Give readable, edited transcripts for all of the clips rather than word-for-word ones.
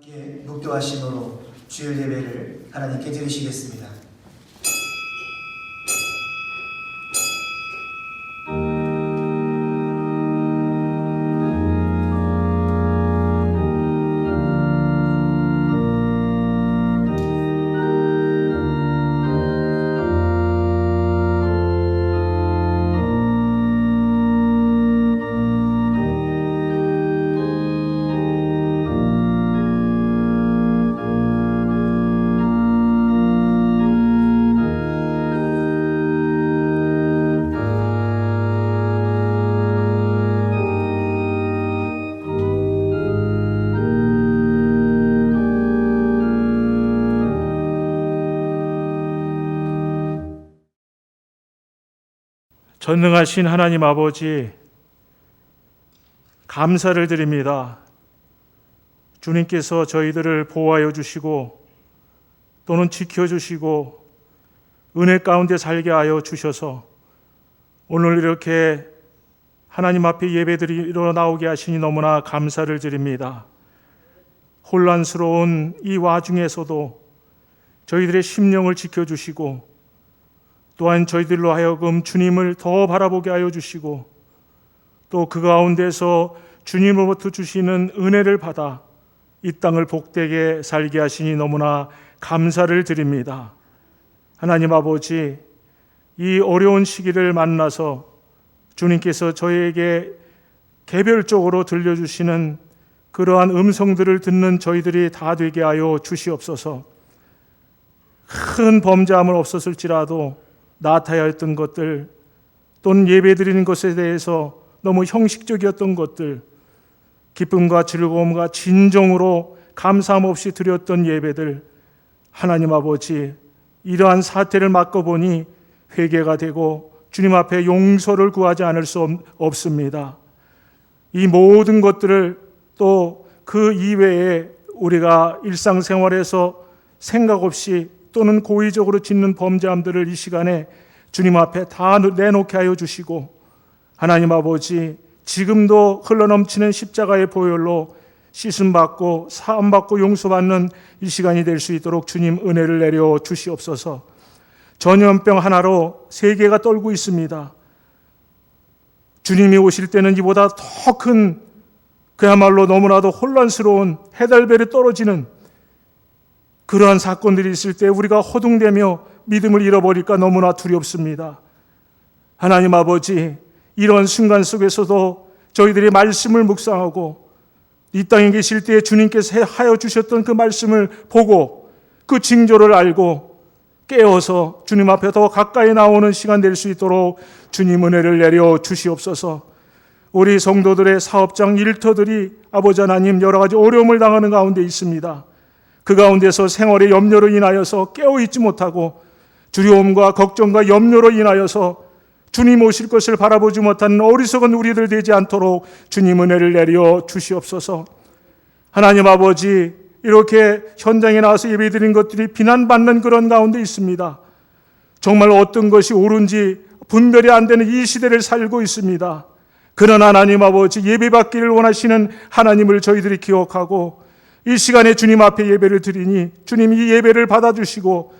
함께 묵도와 신호로 주일 예배를 하나님께 드리시겠습니다. 전능하신 하나님 아버지, 감사를 드립니다. 주님께서 저희들을 보호하여 주시고 또는 지켜주시고 은혜 가운데 살게 하여 주셔서 오늘 이렇게 하나님 앞에 예배드리러 나오게 하시니 너무나 감사를 드립니다. 혼란스러운 이 와중에서도 저희들의 심령을 지켜주시고 또한 저희들로 하여금 주님을 더 바라보게 하여 주시고 또 그 가운데서 주님으로부터 주시는 은혜를 받아 이 땅을 복되게 살게 하시니 너무나 감사를 드립니다. 하나님 아버지, 이 어려운 시기를 만나서 주님께서 저희에게 개별적으로 들려주시는 그러한 음성들을 듣는 저희들이 다 되게 하여 주시옵소서. 큰 범죄함은 없었을지라도 나타야 했던 것들 또는 예배드리는 것에 대해서 너무 형식적이었던 것들, 기쁨과 즐거움과 진정으로 감사함 없이 드렸던 예배들, 하나님 아버지, 이러한 사태를 맡아보니 회개가 되고 주님 앞에 용서를 구하지 않을 수 없습니다. 이 모든 것들을 또 그 이외에 우리가 일상생활에서 생각 없이 또는 고의적으로 짓는 범죄함들을 이 시간에 주님 앞에 다 내놓게 하여 주시고 하나님 아버지, 지금도 흘러넘치는 십자가의 보혈로 씻음받고 사함받고 용서받는 이 시간이 될 수 있도록 주님 은혜를 내려 주시옵소서. 전염병 하나로 세계가 떨고 있습니다. 주님이 오실 때는 이보다 더 큰, 그야말로 너무나도 혼란스러운 해달별이 떨어지는 그러한 사건들이 있을 때 우리가 허둥대며 믿음을 잃어버릴까 너무나 두렵습니다. 하나님 아버지, 이런 순간 속에서도 저희들이 말씀을 묵상하고 이 땅에 계실 때 주님께서 하여 주셨던 그 말씀을 보고 그 징조를 알고 깨어서 주님 앞에 더 가까이 나오는 시간 될 수 있도록 주님 은혜를 내려 주시옵소서. 우리 성도들의 사업장 일터들이 아버지 하나님 여러 가지 어려움을 당하는 가운데 있습니다. 그 가운데서 생활의 염려로 인하여서 깨어있지 못하고 두려움과 걱정과 염려로 인하여서 주님 오실 것을 바라보지 못하는 어리석은 우리들 되지 않도록 주님 은혜를 내려 주시옵소서. 하나님 아버지, 이렇게 현장에 나와서 예배드린 것들이 비난받는 그런 가운데 있습니다. 정말 어떤 것이 옳은지 분별이 안 되는 이 시대를 살고 있습니다. 그러나 하나님 아버지, 예배받기를 원하시는 하나님을 저희들이 기억하고 이 시간에 주님 앞에 예배를 드리니 주님 이 예배를 받아주시고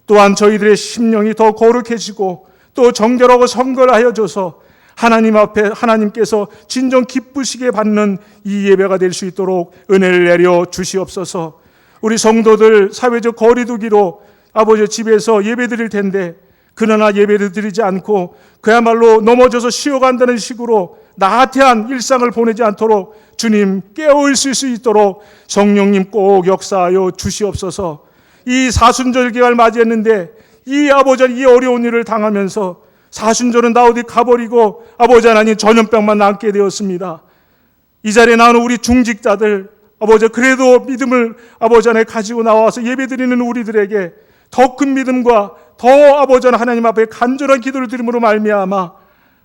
또한 저희들의 심령이 더 거룩해지고 또 정결하고 성결하여 줘서 하나님 앞에 하나님께서 진정 기쁘시게 받는 이 예배가 될 수 있도록 은혜를 내려 주시옵소서. 우리 성도들 사회적 거리두기로 아버지 집에서 예배 드릴 텐데 그러나 예배를 드리지 않고 그야말로 넘어져서 쉬어간다는 식으로 나태한 일상을 보내지 않도록 주님 깨어있을 수 있도록 성령님 꼭 역사하여 주시옵소서. 이 사순절기를 맞이했는데 이 아버지 이 어려운 일을 당하면서 사순절은 다 어디 가버리고 아버지 하나님 전염병만 남게 되었습니다. 이 자리에 나오는 우리 중직자들 아버지 그래도 믿음을 아버지 안에 가지고 나와서 예배드리는 우리들에게 더 큰 믿음과 더 아버지 하나님 앞에 간절한 기도를 드림으로 말미암아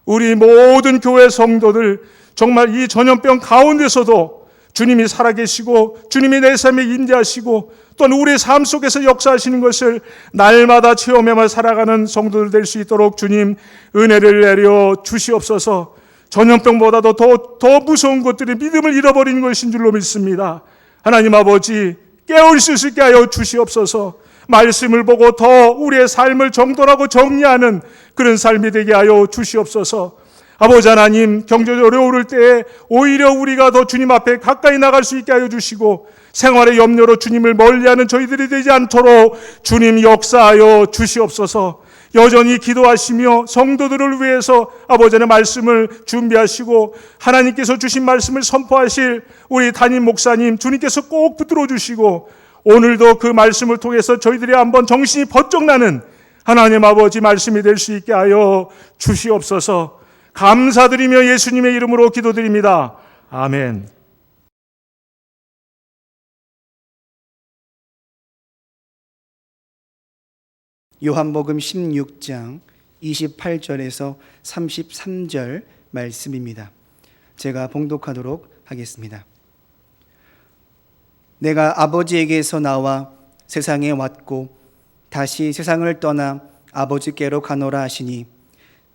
우리 모든 교회 성도들 정말 이 전염병 가운데서도 주님이 살아계시고 주님이 내 삶에 임재하시고 또는 우리의 삶 속에서 역사하시는 것을 날마다 체험해만 살아가는 성도들 될 수 있도록 주님 은혜를 내려 주시옵소서. 전염병보다도 더 무서운 것들이 믿음을 잃어버리는 것인 줄로 믿습니다. 하나님 아버지, 깨울 수 있게 하여 주시옵소서. 말씀을 보고 더 우리의 삶을 정돈하고 정리하는 그런 삶이 되게 하여 주시옵소서. 아버지 하나님, 경제적으로 어려울 때에 오히려 우리가 더 주님 앞에 가까이 나갈 수 있게 하여 주시고, 생활의 염려로 주님을 멀리하는 저희들이 되지 않도록 주님 역사하여 주시옵소서. 여전히 기도하시며 성도들을 위해서 아버지의 말씀을 준비하시고 하나님께서 주신 말씀을 선포하실 우리 담임 목사님 주님께서 꼭 붙들어 주시고, 오늘도 그 말씀을 통해서 저희들이 한번 정신이 번쩍 나는 하나님 아버지 말씀이 될 수 있게 하여 주시옵소서. 감사드리며 예수님의 이름으로 기도드립니다. 아멘. 요한복음 16장 28절에서 33절 말씀입니다. 제가 봉독하도록 하겠습니다. 내가 아버지에게서 나와 세상에 왔고 다시 세상을 떠나 아버지께로 가노라 하시니,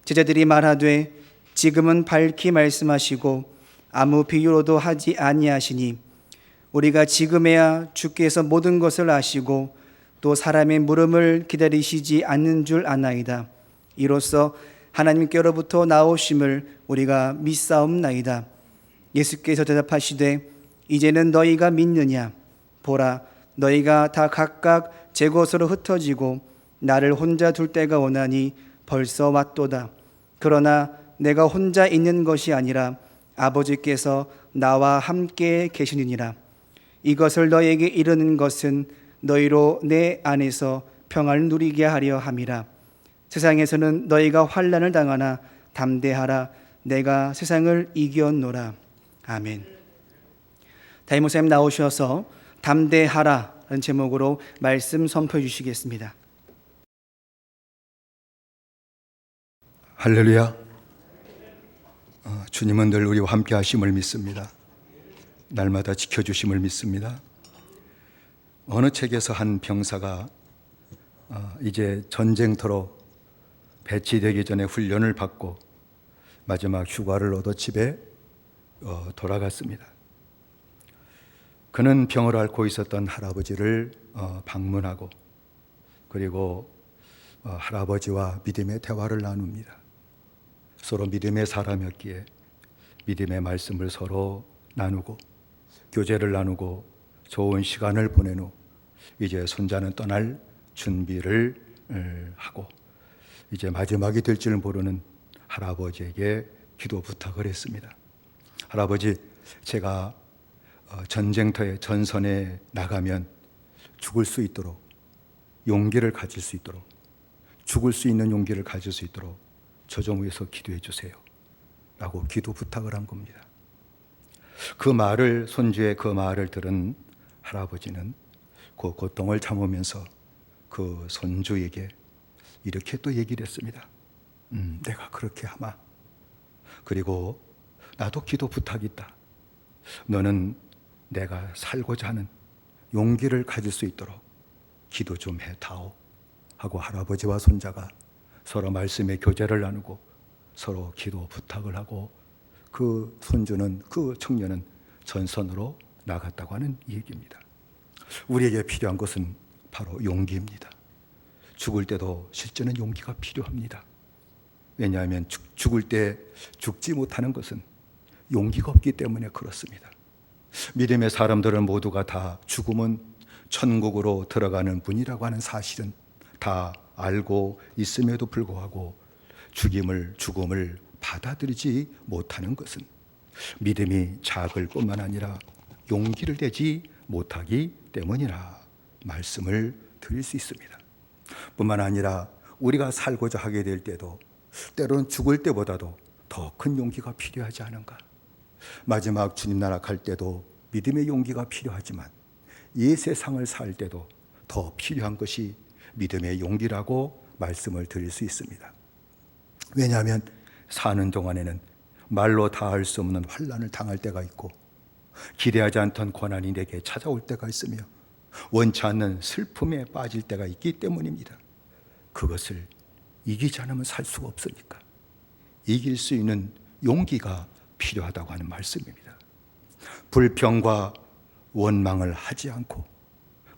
제자들이 말하되 지금은 밝히 말씀하시고 아무 비유로도 하지 아니하시니, 우리가 지금에야 주께서 모든 것을 아시고 또 사람의 물음을 기다리시지 않는 줄 아나이다. 이로써 하나님께로부터 나오심을 우리가 믿사옵나이다. 예수께서 대답하시되 이제는 너희가 믿느냐? 보라, 너희가 다 각각 제 곳으로 흩어지고 나를 혼자 둘 때가 오나니 벌써 왔도다. 그러나 내가 혼자 있는 것이 아니라 아버지께서 나와 함께 계시느니라. 이것을 너희에게 이르는 것은 너희로 내 안에서 평안을 누리게 하려 함이라. 세상에서는 너희가 환난을 당하나 담대하라. 내가 세상을 이겼노라. 아멘. 담임 목사님 나오셔서 담대하라는 제목으로 말씀 선포해 주시겠습니다. 할렐루야. 주님은 늘 우리와 함께 하심을 믿습니다. 날마다 지켜주심을 믿습니다. 어느 책에서 한 병사가 이제 전쟁터로 배치되기 전에 훈련을 받고 마지막 휴가를 얻어 집에 돌아갔습니다. 그는 병을 앓고 있었던 할아버지를 방문하고, 그리고 할아버지와 믿음의 대화를 나눕니다. 서로 믿음의 사람이었기에 믿음의 말씀을 서로 나누고 교제를 나누고 좋은 시간을 보낸 후 이제 손자는 떠날 준비를 하고 이제 마지막이 될 줄 모르는 할아버지에게 기도 부탁을 했습니다. 할아버지, 제가 전쟁터에 전선에 나가면 죽을 수 있도록 용기를 가질 수 있도록, 죽을 수 있는 용기를 가질 수 있도록 저 좀 위해서 기도해 주세요 라고 기도 부탁을 한 겁니다. 그 말을, 손주의 그 말을 들은 할아버지는 그 고통을 참으면서 그 손주에게 이렇게 또 얘기를 했습니다. 내가 그렇게 하마. 그리고 나도 기도 부탁이 있다. 너는 내가 살고자 하는 용기를 가질 수 있도록 기도 좀 해다오 하고 할아버지와 손자가 서로 말씀의 교제를 나누고 서로 기도 부탁을 하고, 그 손주는, 그 청년은 전선으로 나갔다고 하는 얘기입니다. 우리에게 필요한 것은 바로 용기입니다. 죽을 때도 실제는 용기가 필요합니다. 왜냐하면 죽을 때 죽지 못하는 것은 용기가 없기 때문에 그렇습니다. 믿음의 사람들은 모두가 다 죽음은 천국으로 들어가는 분이라고 하는 사실은 다 알고 있음에도 불구하고 죽음을 받아들이지 못하는 것은 믿음이 작을 뿐만 아니라 용기를 내지 못하기 때문이라 말씀을 드릴 수 있습니다. 뿐만 아니라 우리가 살고자 하게 될 때도 때로는 죽을 때보다도 더 큰 용기가 필요하지 않은가. 마지막 주님 나라 갈 때도 믿음의 용기가 필요하지만 이 세상을 살 때도 더 필요한 것이 믿음의 용기라고 말씀을 드릴 수 있습니다. 왜냐하면 사는 동안에는 말로 다 할 수 없는 환난을 당할 때가 있고, 기대하지 않던 고난이 내게 찾아올 때가 있으며, 원치 않는 슬픔에 빠질 때가 있기 때문입니다. 그것을 이기지 않으면 살 수가 없으니까 이길 수 있는 용기가 필요하다고 하는 말씀입니다. 불평과 원망을 하지 않고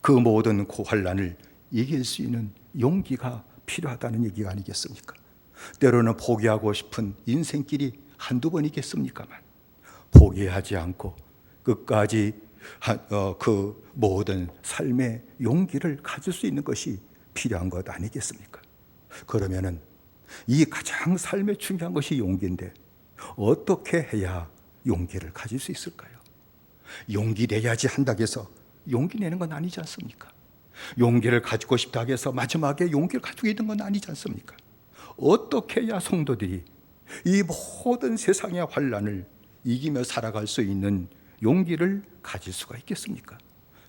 그 모든 고환난을 이길 수 있는 용기가 필요하다는 얘기가 아니겠습니까? 때로는 포기하고 싶은 인생길이 한두 번이겠습니까만 포기하지 않고 끝까지 그 모든 삶의 용기를 가질 수 있는 것이 필요한 것 아니겠습니까? 그러면은 이 가장 삶에 중요한 것이 용기인데 어떻게 해야 용기를 가질 수 있을까요? 용기 내야지 한다고 해서 용기 내는 건 아니지 않습니까? 용기를 가지고 싶다고 해서 마지막에 용기를 가지고 있는 건 아니지 않습니까? 어떻게 해야 성도들이 이 모든 세상의 환난을 이기며 살아갈 수 있는 용기를 가질 수가 있겠습니까?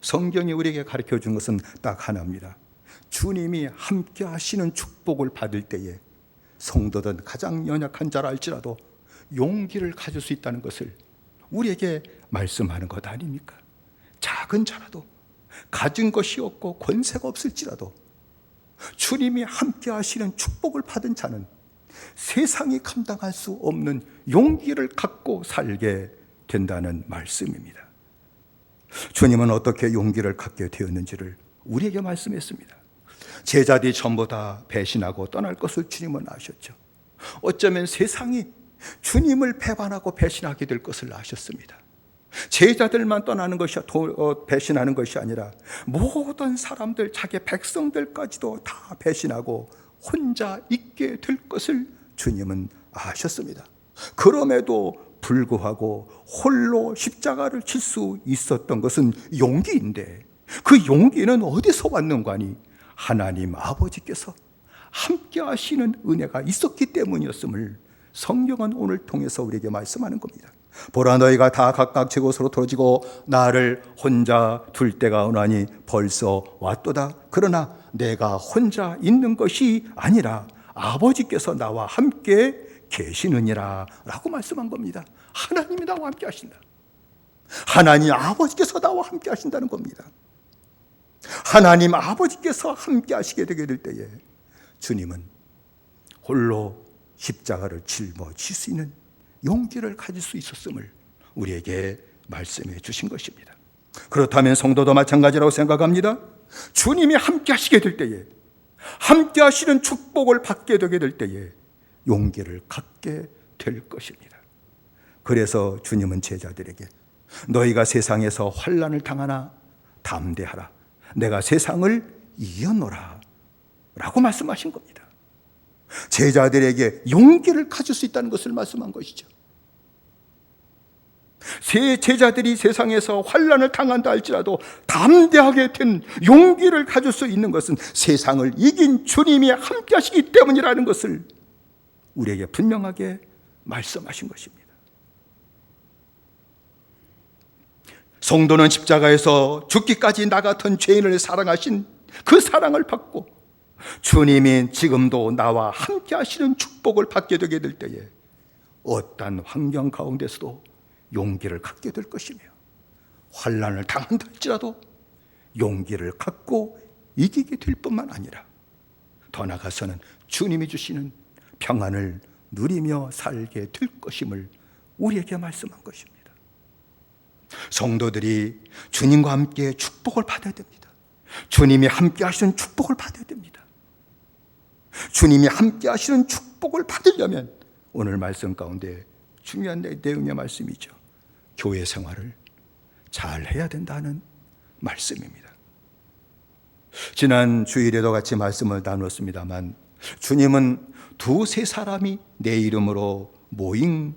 성경이 우리에게 가르쳐 준 것은 딱 하나입니다. 주님이 함께 하시는 축복을 받을 때에 성도든 가장 연약한 자라 할지라도 용기를 가질 수 있다는 것을 우리에게 말씀하는 것 아닙니까? 작은 자라도 가진 것이 없고 권세가 없을지라도 주님이 함께 하시는 축복을 받은 자는 세상이 감당할 수 없는 용기를 갖고 살게 된다는 말씀입니다. 주님은 어떻게 용기를 갖게 되었는지를 우리에게 말씀했습니다. 제자들이 전부 다 배신하고 떠날 것을 주님은 아셨죠. 어쩌면 세상이 주님을 배반하고 배신하게 될 것을 아셨습니다. 제자들만 떠나는 것이 배신하는 것이 아니라 모든 사람들, 자기 백성들까지도 다 배신하고 혼자 있게 될 것을 주님은 아셨습니다. 그럼에도 불구하고 홀로 십자가를 칠 수 있었던 것은 용기인데 그 용기는 어디서 왔는가 하니 하나님 아버지께서 함께 하시는 은혜가 있었기 때문이었음을 성경은 오늘 통해서 우리에게 말씀하는 겁니다. 보라, 너희가 다 각각 제 곳으로 떨어지고 나를 혼자 둘 때가 오나니 벌써 왔도다. 그러나 내가 혼자 있는 것이 아니라 아버지께서 나와 함께 계시느니라 라고 말씀한 겁니다. 하나님이 나와 함께 하신다. 하나님 아버지께서 나와 함께 하신다는 겁니다. 하나님 아버지께서 함께 하시게 되게 될 때에 주님은 홀로 십자가를 짊어질 수 있는 용기를 가질 수 있었음을 우리에게 말씀해 주신 것입니다. 그렇다면 성도도 마찬가지라고 생각합니다. 주님이 함께 하시게 될 때에, 함께 하시는 축복을 받게 되게 될 때에 용기를 갖게 될 것입니다. 그래서 주님은 제자들에게 너희가 세상에서 환난을 당하나 담대하라. 내가 세상을 이겨노라 라고 말씀하신 겁니다. 제자들에게 용기를 가질 수 있다는 것을 말씀한 것이죠. 제자들이 세상에서 환난을 당한다 할지라도 담대하게 된 용기를 가질 수 있는 것은 세상을 이긴 주님이 함께 하시기 때문이라는 것을 우리에게 분명하게 말씀하신 것입니다. 성도는 십자가에서 죽기까지 나 같은 죄인을 사랑하신 그 사랑을 받고 주님이 지금도 나와 함께 하시는 축복을 받게 되게 될 때에 어떠한 환경 가운데서도 용기를 갖게 될 것이며 환난을 당한다 할지라도 용기를 갖고 이기게 될 뿐만 아니라 더 나아가서는 주님이 주시는 평안을 누리며 살게 될 것임을 우리에게 말씀한 것입니다. 성도들이 주님과 함께 축복을 받아야 됩니다. 주님이 함께 하시는 축복을 받아야 됩니다. 주님이 함께 하시는 축복을 받으려면 오늘 말씀 가운데 중요한 내용의 말씀이죠. 교회 생활을 잘 해야 된다는 말씀입니다. 지난 주일에도 같이 말씀을 나눴습니다만 주님은 두세 사람이 내 이름으로 모인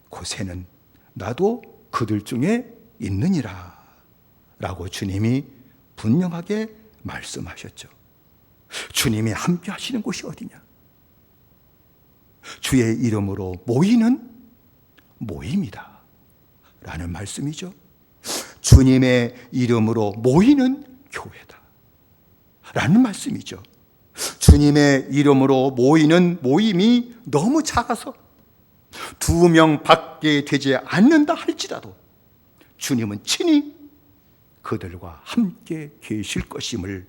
곳에는 나도 그들 중에 있느니라 라고 주님이 분명하게 말씀하셨죠. 주님이 함께 하시는 곳이 어디냐? 주의 이름으로 모이는 모임이다 라는 말씀이죠. 주님의 이름으로 모이는 교회다 라는 말씀이죠. 주님의 이름으로 모이는 모임이 너무 작아서 2명 밖에 되지 않는다 할지라도 주님은 친히 그들과 함께 계실 것임을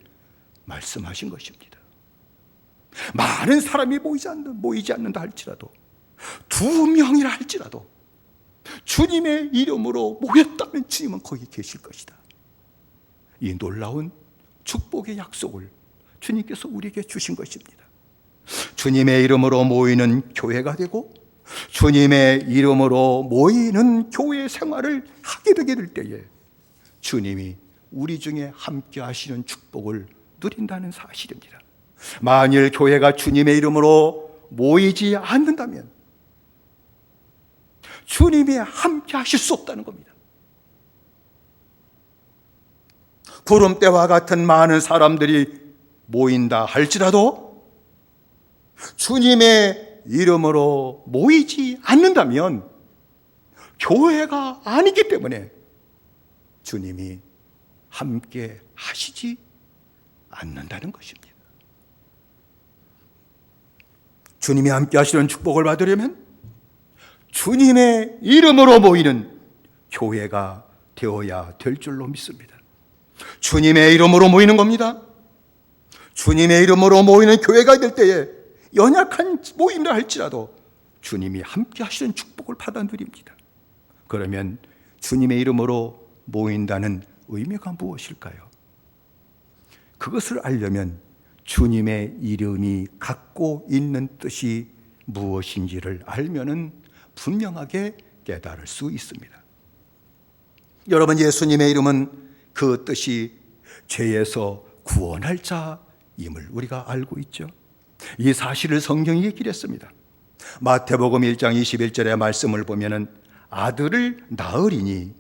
말씀하신 것입니다. 많은 사람이 모이지 않는다 할지라도 2명이라 할지라도 주님의 이름으로 모였다면 주님은 거기 계실 것이다. 이 놀라운 축복의 약속을 주님께서 우리에게 주신 것입니다. 주님의 이름으로 모이는 교회가 되고 주님의 이름으로 모이는 교회 생활을 하게 되게 될 때에 주님이 우리 중에 함께 하시는 축복을 누린다는 사실입니다. 만일 교회가 주님의 이름으로 모이지 않는다면 주님이 함께 하실 수 없다는 겁니다. 구름대와 같은 많은 사람들이 모인다 할지라도 주님의 이름으로 모이지 않는다면 교회가 아니기 때문에 주님이 함께 하시지 않는다는 것입니다. 주님이 함께 하시는 축복을 받으려면 주님의 이름으로 모이는 교회가 되어야 될 줄로 믿습니다. 주님의 이름으로 모이는 겁니다. 주님의 이름으로 모이는 교회가 될 때에 연약한 모임이라 할지라도 주님이 함께 하시는 축복을 받아 누립니다. 그러면 주님의 이름으로 모인다는 의미가 무엇일까요? 그것을 알려면 주님의 이름이 갖고 있는 뜻이 무엇인지를 알면은 분명하게 깨달을 수 있습니다. 여러분, 예수님의 이름은 그 뜻이 죄에서 구원할 자임을 우리가 알고 있죠. 이 사실을 성경이 얘기를 했습니다. 마태복음 1장 21절의 말씀을 보면은 아들을 낳으리니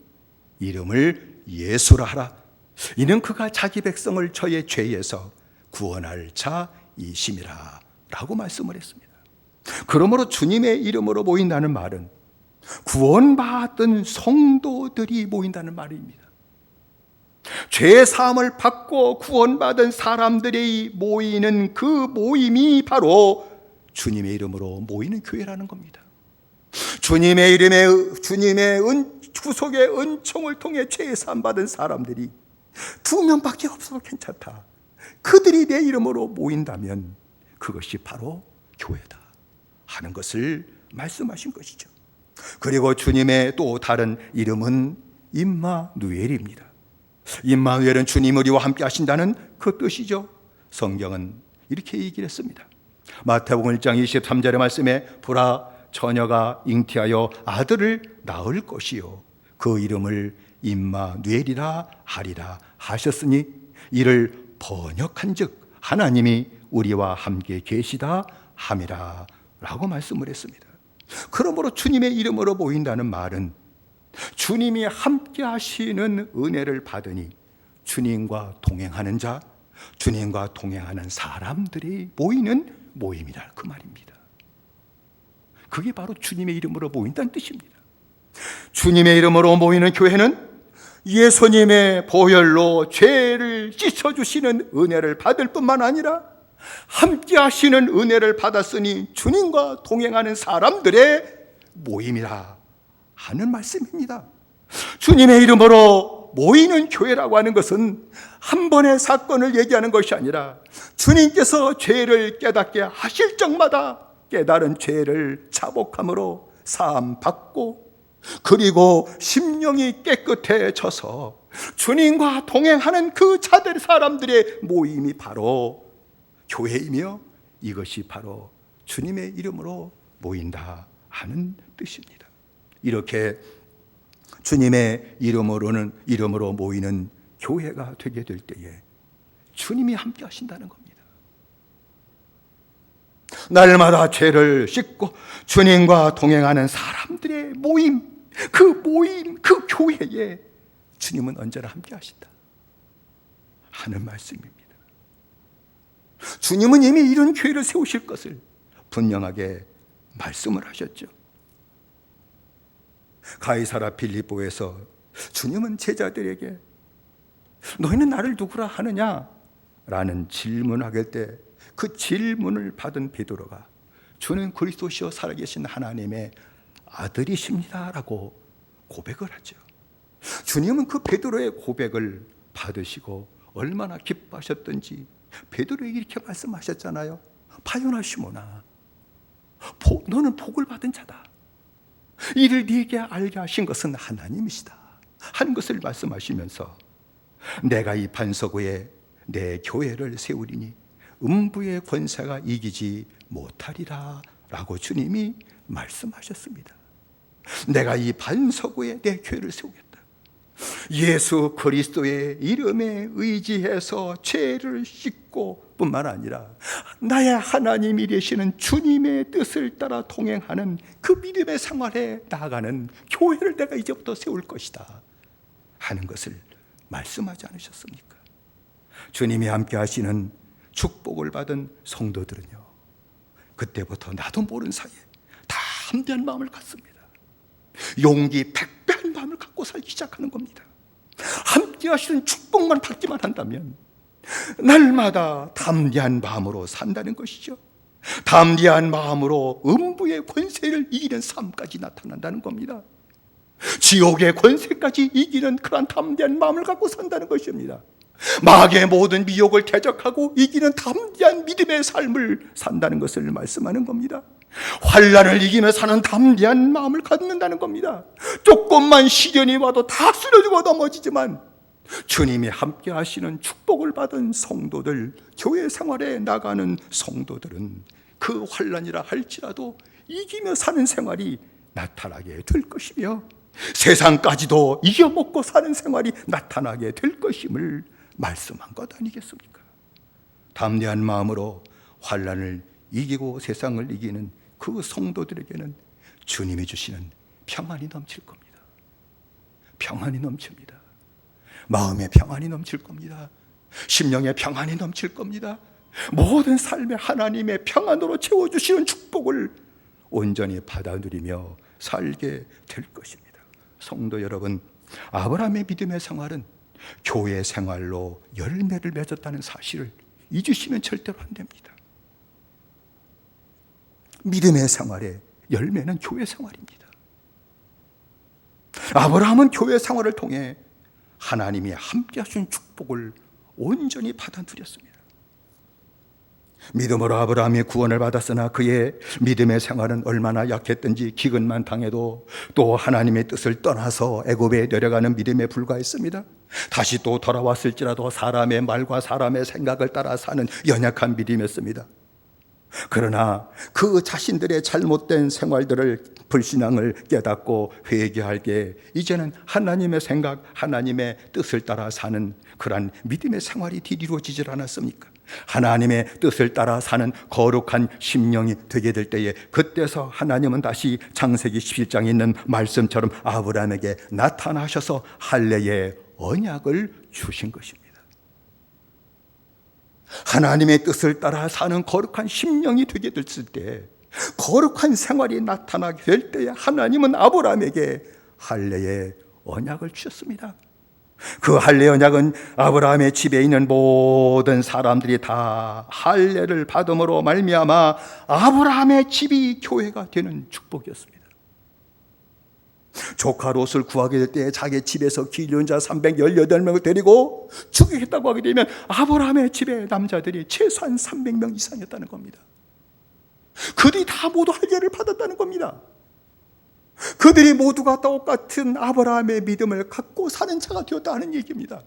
이름을 예수라 하라. 이는 그가 자기 백성을 저의 죄에서 구원할 자이심이라 라고 말씀을 했습니다. 그러므로 주님의 이름으로 모인다는 말은 구원받은 성도들이 모인다는 말입니다. 죄 사함을 받고 구원받은 사람들이 모이는 그 모임이 바로 주님의 이름으로 모이는 교회라는 겁니다. 주님의 구속의 은총을 통해 죄 사함 받은 사람들이 2명밖에 없어도 괜찮다. 그들이 내 이름으로 모인다면 그것이 바로 교회다 하는 것을 말씀하신 것이죠. 그리고 주님의 또 다른 이름은 임마누엘입니다. 임마누엘은 주님 우리와 함께 하신다는 그 뜻이죠. 성경은 이렇게 얘기를 했습니다. 마태복음 1장 23절의 말씀에 보라 처녀가 잉태하여 아들을 낳을 것이요 그 이름을 임마누엘이라 하리라 하셨으니 이를 번역한즉 하나님이 우리와 함께 계시다 함이라 라고 말씀을 했습니다. 그러므로 주님의 이름으로 모인다는 말은 주님이 함께 하시는 은혜를 받으니 주님과 동행하는 자, 주님과 동행하는 사람들이 모이는 모임이라 그 말입니다. 그게 바로 주님의 이름으로 모인다는 뜻입니다. 주님의 이름으로 모이는 교회는 예수님의 보혈로 죄를 씻어주시는 은혜를 받을 뿐만 아니라 함께 하시는 은혜를 받았으니 주님과 동행하는 사람들의 모임이라 하는 말씀입니다. 주님의 이름으로 모이는 교회라고 하는 것은 한 번의 사건을 얘기하는 것이 아니라 주님께서 죄를 깨닫게 하실 적마다 깨달은 죄를 자복함으로 사함 받고 그리고 심령이 깨끗해져서 주님과 동행하는 그 자들 사람들의 모임이 바로 교회이며 이것이 바로 주님의 이름으로 모인다 하는 뜻입니다. 이렇게 주님의 이름으로 모이는 교회가 되게 될 때에 주님이 함께 하신다는 겁니다. 날마다 죄를 씻고 주님과 동행하는 사람들의 모임, 그 교회에 주님은 언제나 함께 하신다 하는 말씀입니다. 주님은 이미 이런 교회를 세우실 것을 분명하게 말씀을 하셨죠. 가이사라 빌립보에서 주님은 제자들에게 너희는 나를 누구라 하느냐? 라는 질문하길 때 그 질문을 받은 베드로가 주는 그리스도시요 살아계신 하나님의 아들이십니다 라고 고백을 하죠. 주님은 그 베드로의 고백을 받으시고 얼마나 기뻐하셨던지 베드로에게 이렇게 말씀하셨잖아요. 바요나 시몬아, 너는 복을 받은 자다. 이를 네게 알게 하신 것은 하나님이시다 하는 것을 말씀하시면서 내가 이 반석 위에 내 교회를 세우리니 음부의 권세가 이기지 못하리라 라고 주님이 말씀하셨습니다. 내가 이 반석 위에 내 교회를 세우겠다. 예수 그리스도의 이름에 의지해서 죄를 씻고 뿐만 아니라 나의 하나님이 되시는 주님의 뜻을 따라 동행하는 그 믿음의 생활에 나아가는 교회를 내가 이제부터 세울 것이다 하는 것을 말씀하지 않으셨습니까? 주님이 함께 하시는 축복을 받은 성도들은요, 그때부터 나도 모르는 사이에 다 담대한 마음을 갖습니다. 용기 백배한 마음을 갖고 살기 시작하는 겁니다. 함께 하시는 축복만 받기만 한다면 날마다 담대한 마음으로 산다는 것이죠. 담대한 마음으로 음부의 권세를 이기는 삶까지 나타난다는 겁니다. 지옥의 권세까지 이기는 그런 담대한 마음을 갖고 산다는 것입니다. 마귀의 모든 미혹을 대적하고 이기는 담대한 믿음의 삶을 산다는 것을 말씀하는 겁니다. 환난을 이기며 사는 담대한 마음을 갖는다는 겁니다. 조금만 시련이 와도 다 쓰러지고 넘어지지만 주님이 함께 하시는 축복을 받은 성도들, 교회 생활에 나가는 성도들은 그 환난이라 할지라도 이기며 사는 생활이 나타나게 될 것이며 세상까지도 이겨먹고 사는 생활이 나타나게 될 것임을 말씀한 것 아니겠습니까? 담대한 마음으로 환난을 이기고 세상을 이기는 그 성도들에게는 주님이 주시는 평안이 넘칠 겁니다. 평안이 넘칩니다. 마음의 평안이 넘칠 겁니다. 심령의 평안이 넘칠 겁니다. 모든 삶에 하나님의 평안으로 채워주시는 축복을 온전히 받아 누리며 살게 될 것입니다. 성도 여러분, 아브라함의 믿음의 생활은 교회 생활로 열매를 맺었다는 사실을 잊으시면 절대로 안 됩니다. 믿음의 생활의 열매는 교회 생활입니다. 아브라함은 교회 생활을 통해 하나님이 함께 하신 축복을 온전히 받아 누렸습니다. 믿음으로 아브라함이 구원을 받았으나 그의 믿음의 생활은 얼마나 약했든지 기근만 당해도 또 하나님의 뜻을 떠나서 애굽에 내려가는 믿음에 불과했습니다. 다시 또 돌아왔을지라도 사람의 말과 사람의 생각을 따라 사는 연약한 믿음이었습니다. 그러나 그 자신들의 잘못된 생활들을, 불신앙을 깨닫고 회개할 때 이제는 하나님의 생각, 하나님의 뜻을 따라 사는 그러한 믿음의 생활이 이루어지질 않았습니까? 하나님의 뜻을 따라 사는 거룩한 심령이 되게 될 때에 그때서 하나님은 다시 창세기 17장에 있는 말씀처럼 아브라함에게 나타나셔서 할례의 언약을 주신 것입니다. 하나님의 뜻을 따라 사는 거룩한 심령이 되게 됐을 때, 거룩한 생활이 나타나게 될 때에 하나님은 아브라함에게 할례의 언약을 주셨습니다. 그 할례 언약은 아브라함의 집에 있는 모든 사람들이 다 할례를 받음으로 말미암아 아브라함의 집이 교회가 되는 축복이었습니다. 조카 롯을 구하게 될 때 자기 집에서 기르는 자 318명을 데리고 죽이겠다고 하게 되면 아브라함의 집에 남자들이 최소한 300명 이상이었다는 겁니다. 그들이 다 모두 할례를 받았다는 겁니다. 그들이 모두가 똑같은 아브라함의 믿음을 갖고 사는 자가 되었다는 얘기입니다.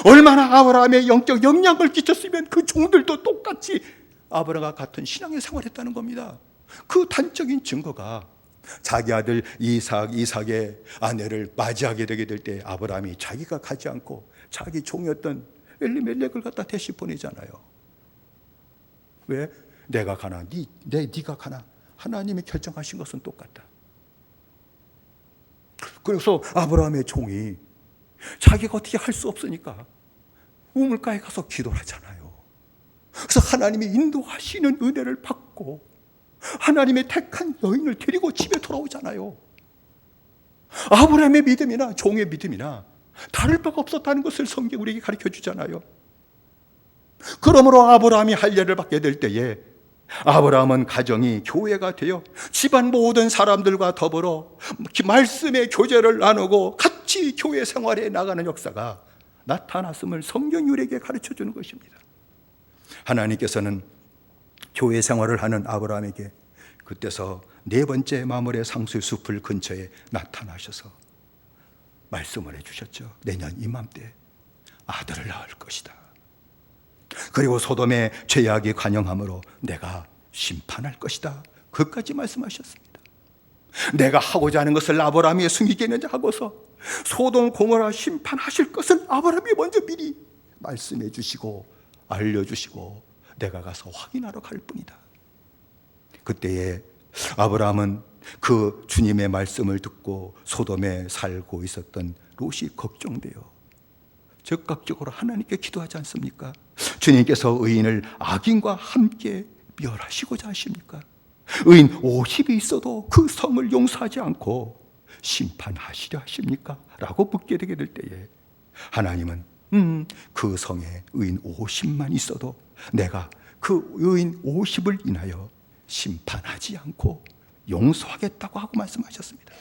얼마나 아브라함의 영적 영향을 끼쳤으면 그 종들도 똑같이 아브라함과 같은 신앙의 생활을 했다는 겁니다. 그 단적인 증거가 자기 아들 이삭의 아내를 맞이하게 되게 될 때 아브라함이 자기가 가지 않고 자기 종이었던 엘리멜렉을 갖다 대시 보내잖아요. 왜? 내가 가나 네가 가나 하나님이 결정하신 것은 똑같다. 그래서 아브라함의 종이 자기가 어떻게 할 수 없으니까 우물가에 가서 기도를 하잖아요. 그래서 하나님이 인도하시는 은혜를 받고 하나님의 택한 여인을 데리고 집에 돌아오잖아요. 아브라함의 믿음이나 종의 믿음이나 다를 바가 없었다는 것을 성경이 우리에게 가르쳐 주잖아요. 그러므로 아브라함이 할례를 받게 될 때에 아브라함은 가정이 교회가 되어 집안 모든 사람들과 더불어 말씀의 교제를 나누고 같이 교회 생활에 나가는 역사가 나타났음을 성경이 우리에게 가르쳐 주는 것입니다. 하나님께서는 교회 생활을 하는 아브라함에게 그때서 네 번째 마물의 상수의 숲을 근처에 나타나셔서 말씀을 해주셨죠. 내년 이맘때 아들을 낳을 것이다. 그리고 소돔의 죄악이 관영함으로 내가 심판할 것이다. 그까지 말씀하셨습니다. 내가 하고자 하는 것을 아브라함이 숨기겠느냐 하고서 소돔 고모라 심판하실 것은 아브라함이 먼저 미리 말씀해 주시고 알려주시고 내가 가서 확인하러 갈 뿐이다. 그때에 아브라함은 그 주님의 말씀을 듣고 소돔에 살고 있었던 롯이 걱정돼요. 즉각적으로 하나님께 기도하지 않습니까? 주님께서 의인을 악인과 함께 멸하시고자 하십니까? 의인 50이 있어도 그 성을 용서하지 않고 심판하시려 하십니까? 라고 묻게 되게 될 때에 하나님은 그 성에 의인 50만 있어도 내가 그 의인 50을 인하여 심판하지 않고 용서하겠다고 하고 말씀하셨습니다.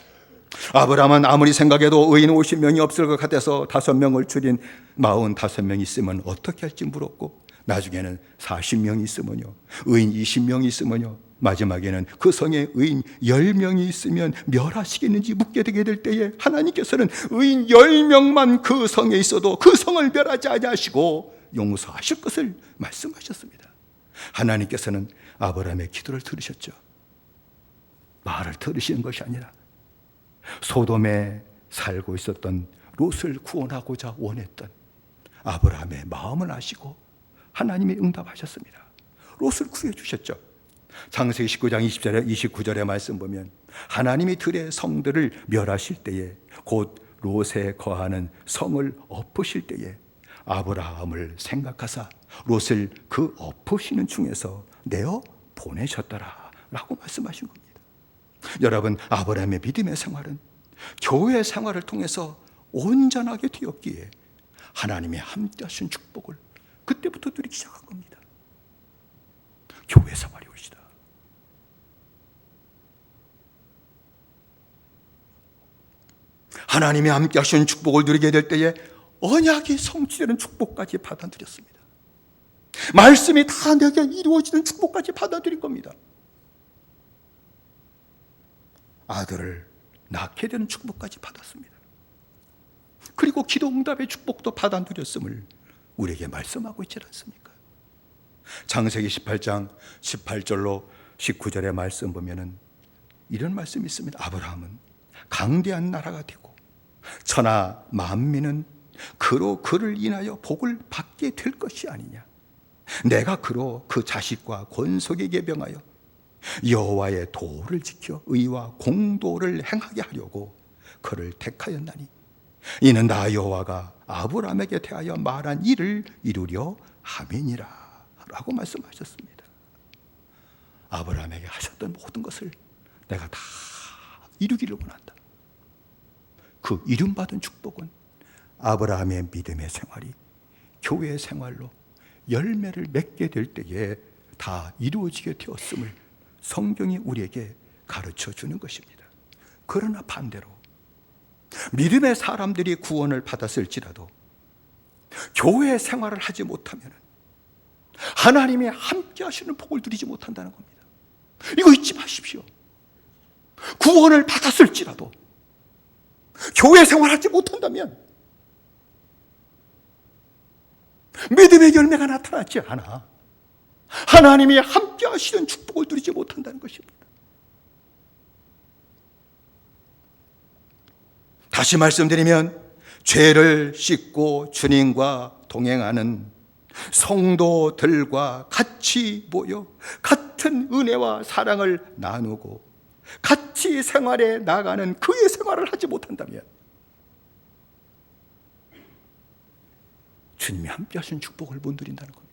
아브라함은 아무리 생각해도 의인 50명이 없을 것 같아서 5명을 줄인 45명이 있으면 어떻게 할지 물었고, 나중에는 40명이 있으면요, 의인 20명이 있으면요, 마지막에는 그 성에 의인 10명이 있으면 멸하시겠는지 묻게 되게 될 때에 하나님께서는 의인 10명만 그 성에 있어도 그 성을 멸하지 아니하시고 용서하실 것을 말씀하셨습니다. 하나님께서는 아브라함의 기도를 들으셨죠. 말을 들으시는 것이 아니라 소돔에 살고 있었던 롯을 구원하고자 원했던 아브라함의 마음을 아시고 하나님이 응답하셨습니다. 롯을 구해주셨죠. 창세기 19장 20절에 29절의 말씀 보면 하나님이 들의 성들을 멸하실 때에 곧 롯에 거하는 성을 엎으실 때에 아브라함을 생각하사 롯을 그 엎으시는 중에서 내어 보내셨더라 라고 말씀하신 겁니다. 여러분, 아브라함의 믿음의 생활은 교회 생활을 통해서 온전하게 되었기에 하나님의 함께 하신 축복을 그때부터 누리기 시작한 겁니다. 교회 생활이 옳시다. 하나님의 함께 하신 축복을 누리게 될 때에 언약이 성취되는 축복까지 받아들였습니다. 말씀이 다 내게 이루어지는 축복까지 받아들인 겁니다. 아들을 낳게 되는 축복까지 받았습니다. 그리고 기도 응답의 축복도 받아들였음을 우리에게 말씀하고 있지 않습니까? 창세기 18장 18절로 19절의 말씀 보면은 이런 말씀이 있습니다. 아브라함은 강대한 나라가 되고 천하 만민은 그로 그를 인하여 복을 받게 될 것이 아니냐. 내가 그로 그 자식과 권속에게 명하여 여호와의 도를 지켜 의와 공도를 행하게 하려고 그를 택하였나니 이는 나 여호와가 아브라함에게 대하여 말한 일을 이루려 함이니라 라고 말씀하셨습니다. 아브라함에게 하셨던 모든 것을 내가 다 이루기를 원한다. 그 이름받은 축복은 아브라함의 믿음의 생활이 교회의 생활로 열매를 맺게 될 때에 다 이루어지게 되었음을 성경이 우리에게 가르쳐 주는 것입니다. 그러나 반대로 믿음의 사람들이 구원을 받았을지라도 교회 생활을 하지 못하면 하나님의 함께 하시는 복을 누리지 못한다는 겁니다. 이거 잊지 마십시오. 구원을 받았을지라도 교회 생활하지 못한다면 믿음의 열매가 나타나지 않아 하나님이 함께 하시는 축복을 누리지 못한다는 것입니다. 다시 말씀드리면 죄를 씻고 주님과 동행하는 성도들과 같이 모여 같은 은혜와 사랑을 나누고 같이 생활에 나가는 그의 생활을 하지 못한다면 주님이 함께 하신 축복을 못 누린다는 겁니다.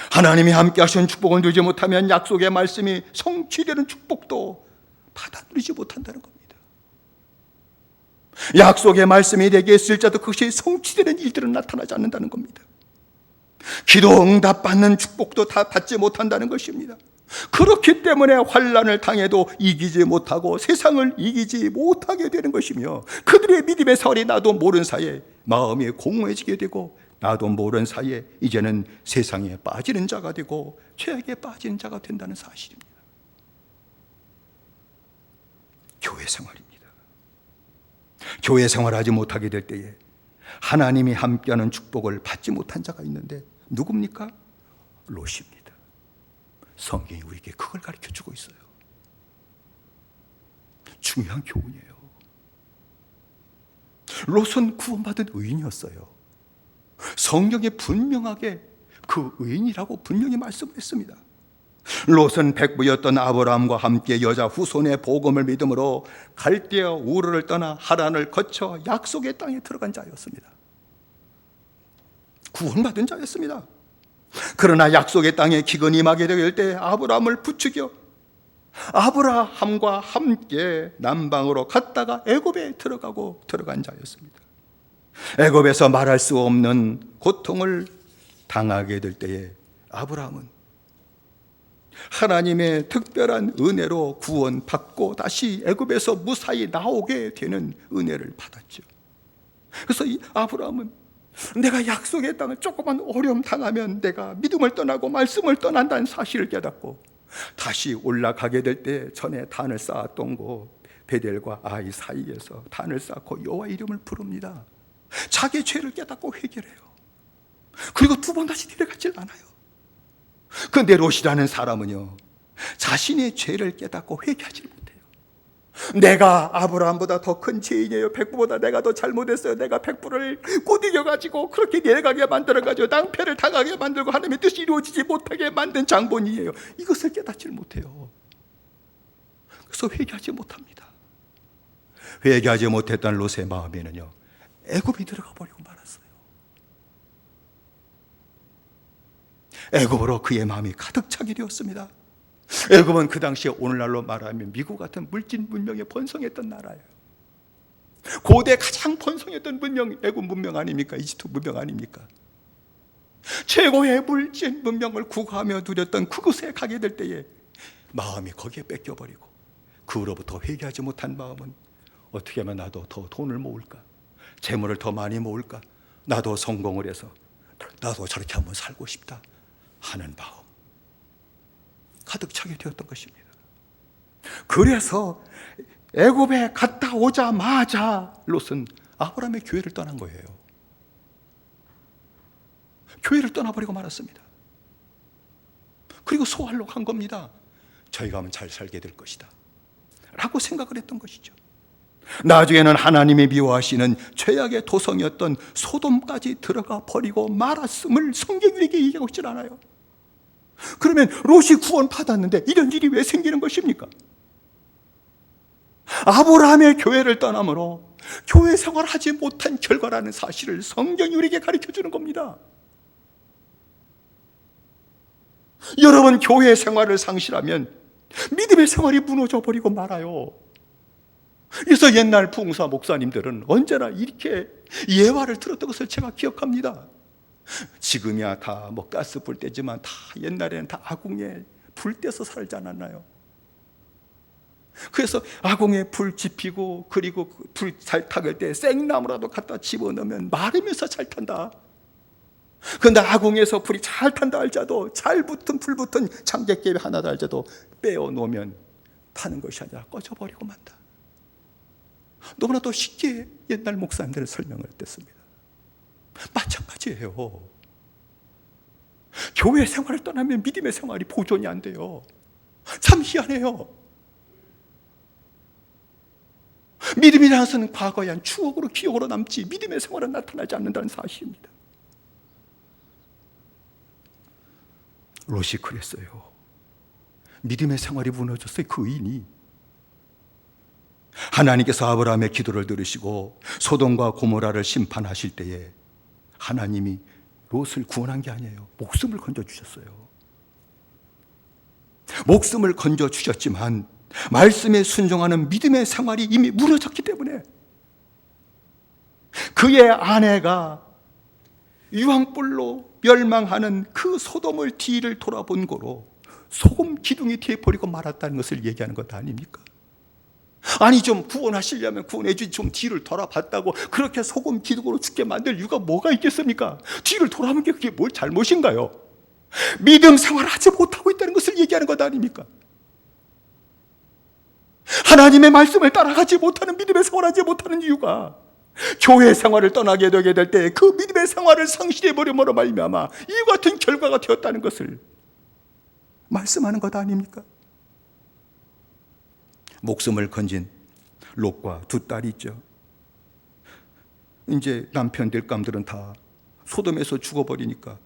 하나님이 함께 하신 축복을 누리지 못하면 약속의 말씀이 성취되는 축복도 받아 누리지 못한다는 겁니다. 약속의 말씀이 내게 있을지라도 그것이 성취되는 일들은 나타나지 않는다는 겁니다. 기도 응답 받는 축복도 다 받지 못한다는 것입니다. 그렇기 때문에 환난을 당해도 이기지 못하고 세상을 이기지 못하게 되는 것이며 그들의 믿음의 사활이 나도 모르는 사이에 마음이 공허해지게 되고 나도 모르는 사이에 이제는 세상에 빠지는 자가 되고 죄악에 빠지는 자가 된다는 사실입니다. 교회 생활입니다. 교회 생활하지 못하게 될 때에 하나님이 함께하는 축복을 받지 못한 자가 있는데 누굽니까? 롯입니다. 성경이 우리에게 그걸 가르쳐주고 있어요. 중요한 교훈이에요. 롯은 구원받은 의인이었어요. 성경에 분명하게 그 의인이라고 분명히 말씀했습니다. 롯은 백부였던 아브라함과 함께 여자 후손의 복음을 믿음으로 갈대아 우르를 떠나 하란을 거쳐 약속의 땅에 들어간 자였습니다. 구원받은 자였습니다. 그러나 약속의 땅에 기근이 임하게 될 때 아브라함을 부추겨 아브라함과 함께 남방으로 갔다가 애굽에 들어간 자였습니다. 애굽에서 말할 수 없는 고통을 당하게 될 때에 아브라함은 하나님의 특별한 은혜로 구원받고 다시 애굽에서 무사히 나오게 되는 은혜를 받았죠. 그래서 이 아브라함은 내가 약속의 땅을 조금만 어려움 당하면 내가 믿음을 떠나고 말씀을 떠난다는 사실을 깨닫고 다시 올라가게 될 때 전에 단을 쌓았던 곳 베델과 아이 사이에서 단을 쌓고 여호와 이름을 부릅니다. 자기의 죄를 깨닫고 회개를 해요. 그리고 두 번 다시 내려가질 않아요. 그런데 롯이라는 사람은요, 자신의 죄를 깨닫고 회개하지 못해요. 내가 아브라함보다 더 큰 죄인이에요. 백부보다 내가 더 잘못했어요. 내가 백부를 꼬드겨가지고 그렇게 내려가게 만들어가지고 낭패를 당하게 만들고 하나님의 뜻이 이루어지지 못하게 만든 장본이에요. 이것을 깨닫지 못해요. 그래서 회개하지 못합니다. 회개하지 못했던 롯의 마음에는요, 애굽이 들어가 버리고 말았어요. 애굽으로 그의 마음이 가득 차게 되었습니다. 애굽은 그 당시에 오늘날로 말하면 미국 같은 물질 문명에 번성했던 나라예요. 고대 가장 번성했던 문명, 애굽 문명 아닙니까? 이집트 문명 아닙니까? 최고의 물질 문명을 구가하며 누렸던 그곳에 가게 될 때에 마음이 거기에 뺏겨버리고 그 후로부터 회개하지 못한 마음은 어떻게 하면 나도 더 돈을 모을까? 재물을 더 많이 모을까? 나도 성공을 해서 나도 저렇게 한번 살고 싶다 하는 마음 가득 차게 되었던 것입니다. 그래서 애굽에 갔다 오자마자 롯은 아브라함의 교회를 떠난 거예요. 교회를 떠나버리고 말았습니다. 그리고 소알로 간 겁니다. 저희가 하면 잘 살게 될 것이다 라고 생각을 했던 것이죠. 나중에는 하나님이 미워하시는 최악의 도성이었던 소돔까지 들어가 버리고 말았음을 성경이 이렇게 얘기하고 있질 않아요. 그러면 롯이 구원 받았는데 이런 일이 왜 생기는 것입니까? 아브라함의 교회를 떠남으로 교회 생활하지 못한 결과라는 사실을 성경이 우리에게 가르쳐주는 겁니다. 여러분, 교회 생활을 상실하면 믿음의 생활이 무너져 버리고 말아요. 그래서 옛날 부흥사 목사님들은 언제나 이렇게 예화를 들었던 것을 제가 기억합니다. 지금이야 다 뭐 가스 불 때지만 다 옛날에는 다 아궁에 불 떼서 살지 않았나요? 그래서 아궁에 불 지피고 그리고 불 잘 타갈 때 생나무라도 갖다 집어넣으면 마르면서 잘 탄다. 그런데 아궁에서 불이 잘 탄다 할지라도 잘 붙은 불 붙은 장작개비 하나도 할지라도 빼어놓으면 타는 것이 아니라 꺼져버리고 만다. 너무나도 쉽게 옛날 목사님들은 설명을 했습니다. 마찬가지예요. 교회 생활을 떠나면 믿음의 생활이 보존이 안 돼요. 참 희한해요. 믿음이라는 것은 과거에 한 추억으로 기억으로 남지 믿음의 생활은 나타나지 않는다는 사실입니다. 롯이 그랬어요. 믿음의 생활이 무너졌어요. 그 의인이. 하나님께서 아브라함의 기도를 들으시고 소돔과 고모라를 심판하실 때에 하나님이 롯을 구원한 게 아니에요. 목숨을 건져주셨어요. 목숨을 건져주셨지만 말씀에 순종하는 믿음의 생활이 이미 무너졌기 때문에 그의 아내가 유황불로 멸망하는 그 소돔을 뒤를 돌아본 거로 소금 기둥이 뒤에 버리고 말았다는 것을 얘기하는 것 아닙니까? 아니 좀 구원하시려면 구원해 주지 좀 뒤를 돌아봤다고 그렇게 소금 기둥으로 죽게 만들 이유가 뭐가 있겠습니까? 뒤를 돌아보는 게 그게 뭘 잘못인가요? 믿음 생활을 하지 못하고 있다는 것을 얘기하는 것 아닙니까? 하나님의 말씀을 따라가지 못하는, 믿음의 생활하지 못하는 이유가 교회 생활을 떠나게 되게 될 때 그 믿음의 생활을 상실해버림으로 말미암아 이 같은 결과가 되었다는 것을 말씀하는 것 아닙니까? 목숨을 건진 롯과 두 딸이 있죠. 이제 남편 될감들은 다 소돔에서 죽어버리니까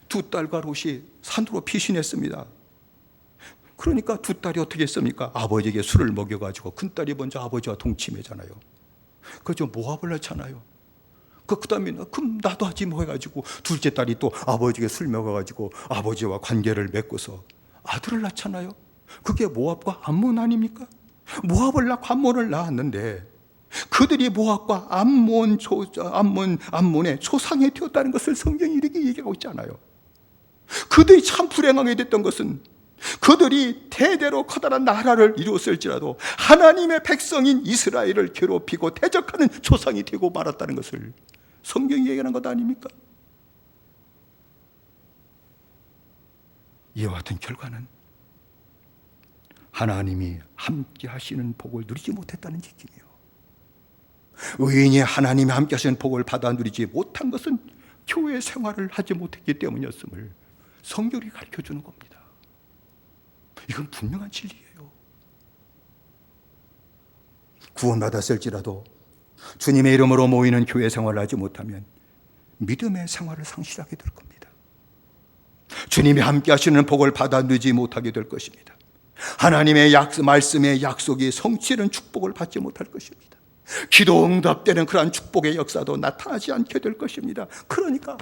두 딸과 롯이 산으로 피신했습니다. 그러니까 두 딸이 어떻게 했습니까? 아버지에게 술을 먹여가지고 큰딸이 먼저 아버지와 동침하잖아요. 그죠? 모압을 낳잖아요. 그 다음에 그럼 나도 하지 뭐 해가지고 둘째 딸이 또 아버지에게 술 먹어가지고 아버지와 관계를 맺고서 아들을 낳잖아요. 그게 모압과 암몬 아닙니까? 모압을 낳고 암몬을 낳았는데 그들이 모압과 암몬의 초상이 되었다는 것을 성경이 이렇게 얘기하고 있잖아요. 그들이 참 불행하게 됐던 것은 그들이 대대로 커다란 나라를 이루었을지라도 하나님의 백성인 이스라엘을 괴롭히고 대적하는 조상이 되고 말았다는 것을 성경이 얘기하는 것 아닙니까? 이와 같은 결과는 하나님이 함께 하시는 복을 누리지 못했다는 얘기예요. 의인이 하나님이 함께 하시는 복을 받아 누리지 못한 것은 교회 생활을 하지 못했기 때문이었음을 성경이 가르쳐주는 겁니다. 이건 분명한 진리예요. 구원받았을지라도 주님의 이름으로 모이는 교회 생활을 하지 못하면 믿음의 생활을 상실하게 될 겁니다. 주님이 함께 하시는 복을 받아 누리지 못하게 될 것입니다. 하나님의 말씀의 약속이 성취되는 축복을 받지 못할 것입니다. 기도 응답되는 그러한 축복의 역사도 나타나지 않게 될 것입니다. 그러니까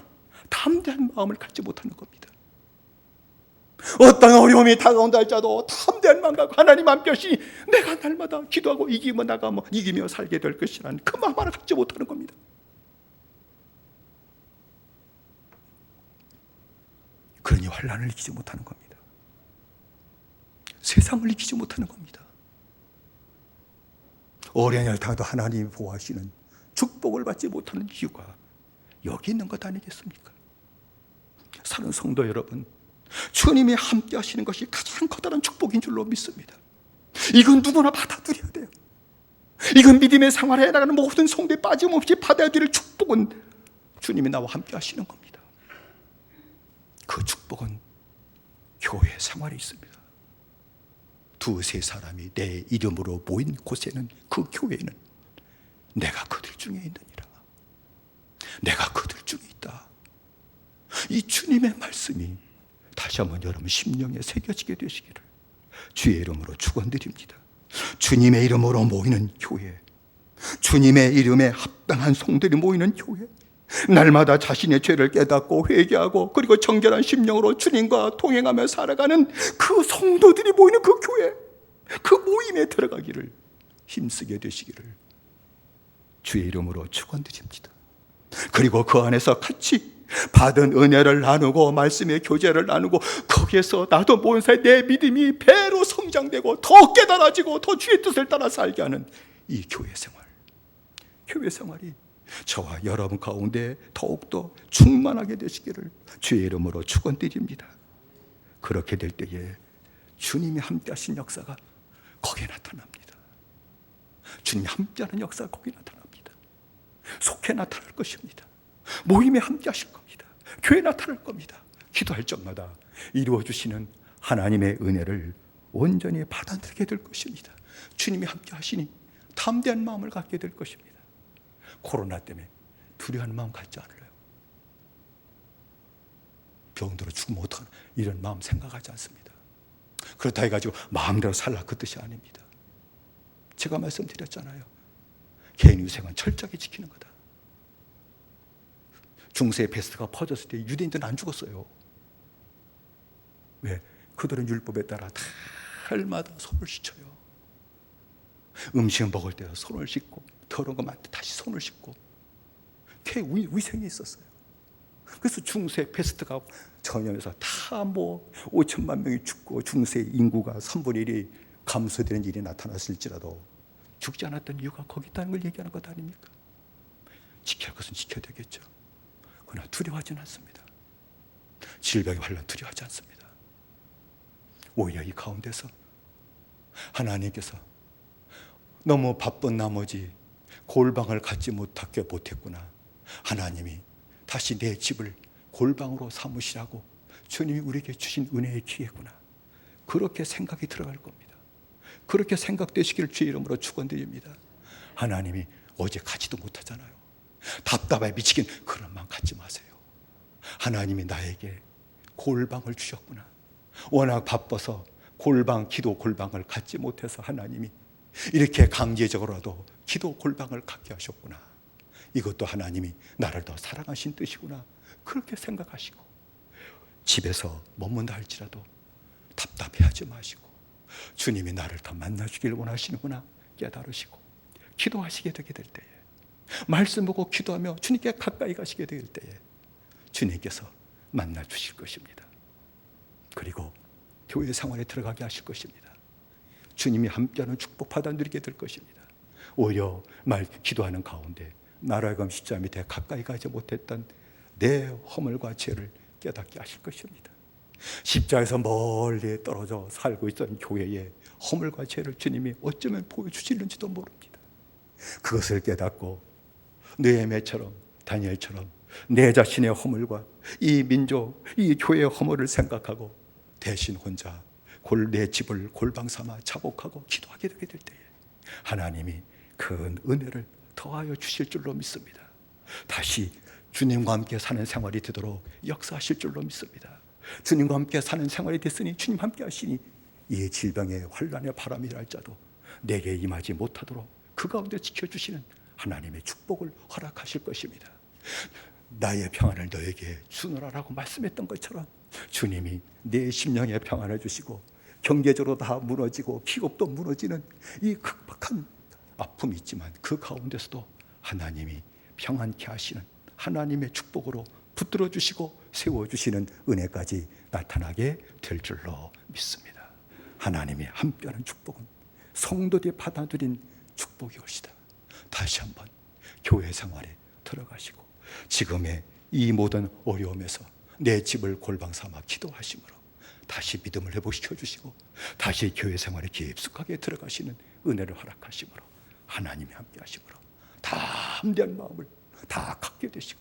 담대한 마음을 갖지 못하는 겁니다. 어떤 어려움이 다가온다 할지라도 담대한 마음 갖고 하나님 함께 하시니 내가 날마다 기도하고 이기며 나가며 이기며 살게 될 것이라는 그 마음 하나 갖지 못하는 겁니다. 그러니 환난을 이기지 못하는 겁니다. 세상을 이기지 못하는 겁니다. 어려움을 당해도 하나님이 보호하시는 축복을 받지 못하는 이유가 여기 있는 것 아니겠습니까? 사는 성도 여러분, 주님이 함께 하시는 것이 가장 커다란 축복인 줄로 믿습니다. 이건 누구나 받아들여야 돼요. 이건 믿음의 생활에 나가는 모든 성도에 빠짐없이 받아야 될 축복은 주님이 나와 함께 하시는 겁니다. 그 축복은 교회 생활에 있습니다. 두세 사람이 내 이름으로 모인 곳에는, 그 교회는 내가 그들 중에 있느니라. 내가 그들 중에 있다. 이 주님의 말씀이 다시 한번 여러분 심령에 새겨지게 되시기를 주의 이름으로 축원드립니다. 주님의 이름으로 모이는 교회, 주님의 이름에 합당한 성들이 모이는 교회, 날마다 자신의 죄를 깨닫고 회개하고 그리고 정결한 심령으로 주님과 동행하며 살아가는 그 성도들이 모이는 그 교회, 그 모임에 들어가기를 힘쓰게 되시기를 주의 이름으로 축원드립니다. 그리고 그 안에서 같이 받은 은혜를 나누고 말씀의 교제를 나누고 거기에서 나도 모은 사이 내 믿음이 배로 성장되고 더 깨달아지고 더 주의 뜻을 따라 살게 하는 이 교회 생활, 교회 생활이 저와 여러분 가운데 더욱더 충만하게 되시기를 주의 이름으로 축원드립니다. 그렇게 될 때에 주님이 함께하신 역사가 거기에 나타납니다. 주님이 함께하는 역사가 거기에 나타납니다. 속해 나타날 것입니다. 모임에 함께하실 겁니다. 교회에 나타날 겁니다. 기도할 적마다 이루어주시는 하나님의 은혜를 온전히 받아들이게 될 것입니다. 주님이 함께하시니 담대한 마음을 갖게 될 것입니다. 코로나 때문에 두려워하는 마음 갖지 않을래요. 병들어 죽으면 어떡하나 이런 마음 생각하지 않습니다. 그렇다 해가지고 마음대로 살라 그 뜻이 아닙니다. 제가 말씀드렸잖아요. 개인 위생은 철저하게 지키는 거다. 중세 패스트가 퍼졌을 때 유대인들은 안 죽었어요. 왜? 그들은 율법에 따라 달마다 손을 씻어요. 음식 먹을 때 손을 씻고 더러운 거 많을 때 다시 손을 씻고 개 위생이 있었어요. 그래서 중세 패스트가 전염해서 다 5천만 명이 죽고 중세 인구가 3분의 1이 감소되는 일이 나타났을지라도 죽지 않았던 이유가 거기 있다는 걸 얘기하는 것 아닙니까? 지켜야 할 것은 지켜야 되겠죠. 그러나 두려워하지는 않습니다. 질병의 환란 두려워하지 않습니다. 오히려 이 가운데서 하나님께서 너무 바쁜 나머지 골방을 갖지 못했구나. 하나님이 다시 내 집을 골방으로 삼으시라고 주님이 우리에게 주신 은혜의 기회구나. 그렇게 생각이 들어갈 겁니다. 그렇게 생각되시기를 주의 이름으로 축원드립니다. 하나님이 어제 가지도 못하잖아요. 답답해 미치긴 그런 마음 갖지 마세요. 하나님이 나에게 골방을 주셨구나. 워낙 바빠서 기도 골방을 갖지 못해서 하나님이 이렇게 강제적으로라도 기도 골방을 갖게 하셨구나. 이것도 하나님이 나를 더 사랑하신 뜻이구나. 그렇게 생각하시고 집에서 머문다 할지라도 답답해하지 마시고 주님이 나를 더 만나주길 원하시는구나 깨달으시고 기도하시게 되게 될 때에, 말씀 보고 기도하며 주님께 가까이 가시게 될 때에 주님께서 만나주실 것입니다. 그리고 교회 생활에 들어가게 하실 것입니다. 주님이 함께하는 축복 받아 누리게 될 것입니다. 오히려 기도하는 가운데 나로 하여금 십자가 밑에 가까이 가지 못했던 내 허물과 죄를 깨닫게 하실 것입니다. 십자가에서 멀리 떨어져 살고 있던 교회의 허물과 죄를 주님이 어쩌면 보여주실는지도 모릅니다. 그것을 깨닫고 느헤미야처럼 다니엘처럼 내 자신의 허물과 이 민족, 이 교회의 허물을 생각하고 대신 혼자 내 집을 골방 삼아 자복하고 기도하게 되게 될 때에 하나님이 큰 은혜를 더하여 주실 줄로 믿습니다. 다시 주님과 함께 사는 생활이 되도록 역사하실 줄로 믿습니다. 주님과 함께 사는 생활이 됐으니 주님 함께 하시니 이 질병의 환란의 바람이 날짜도 내게 임하지 못하도록 그 가운데 지켜주시는 하나님의 축복을 허락하실 것입니다. 나의 평안을 너에게 주노라라고 말씀했던 것처럼 주님이 내 심령의 평안을 주시고 경제적으로 다 무너지고 기업도 무너지는 이 극박한 아픔이 있지만 그 가운데서도 하나님이 평안케 하시는 하나님의 축복으로 붙들어 주시고 세워주시는 은혜까지 나타나게 될 줄로 믿습니다. 하나님이 함께하는 축복은 성도들이 받아들인 축복이 옵시다. 다시 한번 교회 생활에 들어가시고 지금의 이 모든 어려움에서 내 집을 골방 삼아 기도하심으로 다시 믿음을 회복시켜 주시고 다시 교회 생활에 깊숙하게 들어가시는 은혜를 허락하심으로 하나님이 함께 하심으로 담대한 마음을 다 갖게 되시고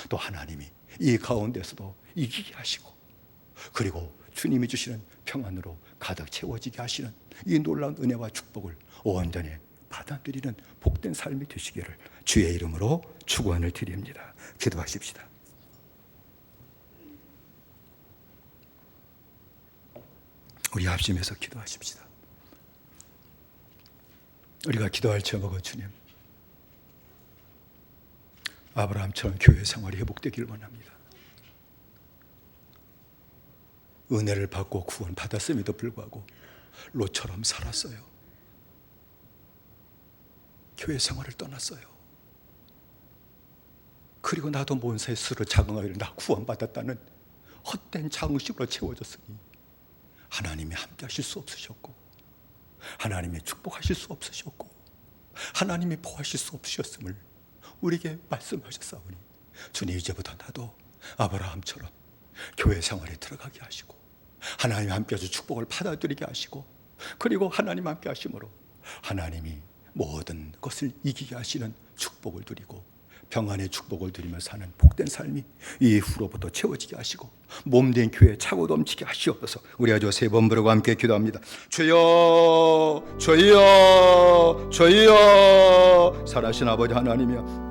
또 하나님이 이 가운데서도 이기게 하시고 그리고 주님이 주시는 평안으로 가득 채워지게 하시는 이 놀라운 은혜와 축복을 온전히 받아들이는 복된 삶이 되시기를 주의 이름으로 축원을 드립니다. 기도하십시다. 우리 합심해서 기도하십시다. 우리가 기도할 제목은 주님, 아브라함처럼 교회 생활이 회복되길 원합니다. 은혜를 받고 구원 받았음에도 불구하고 롯처럼 살았어요. 교회 생활을 떠났어요. 그리고 나도 몬세의 수를 작응하기를 나 구원받았다는 헛된 자긍심으로 채워졌으니 하나님이 함께 하실 수 없으셨고 하나님이 축복하실 수 없으셨고 하나님이 보호하실 수 없으셨음을 우리에게 말씀하셨사오니 주님 이제부터 나도 아브라함처럼 교회 생활에 들어가게 하시고 하나님 함께 하셔서 축복을 받아들이게 하시고 그리고 하나님 함께 하심으로 하나님이 모든 것을 이기게 하시는 축복을 드리고 평안의 축복을 드리며 사는 복된 삶이 이후로부터 채워지게 하시고 몸된 교회 차고 넘치게 하시옵소서. 우리 아주 세 번 부르고 함께 기도합니다. 주여 주여 주여. 살아신 아버지 하나님이여,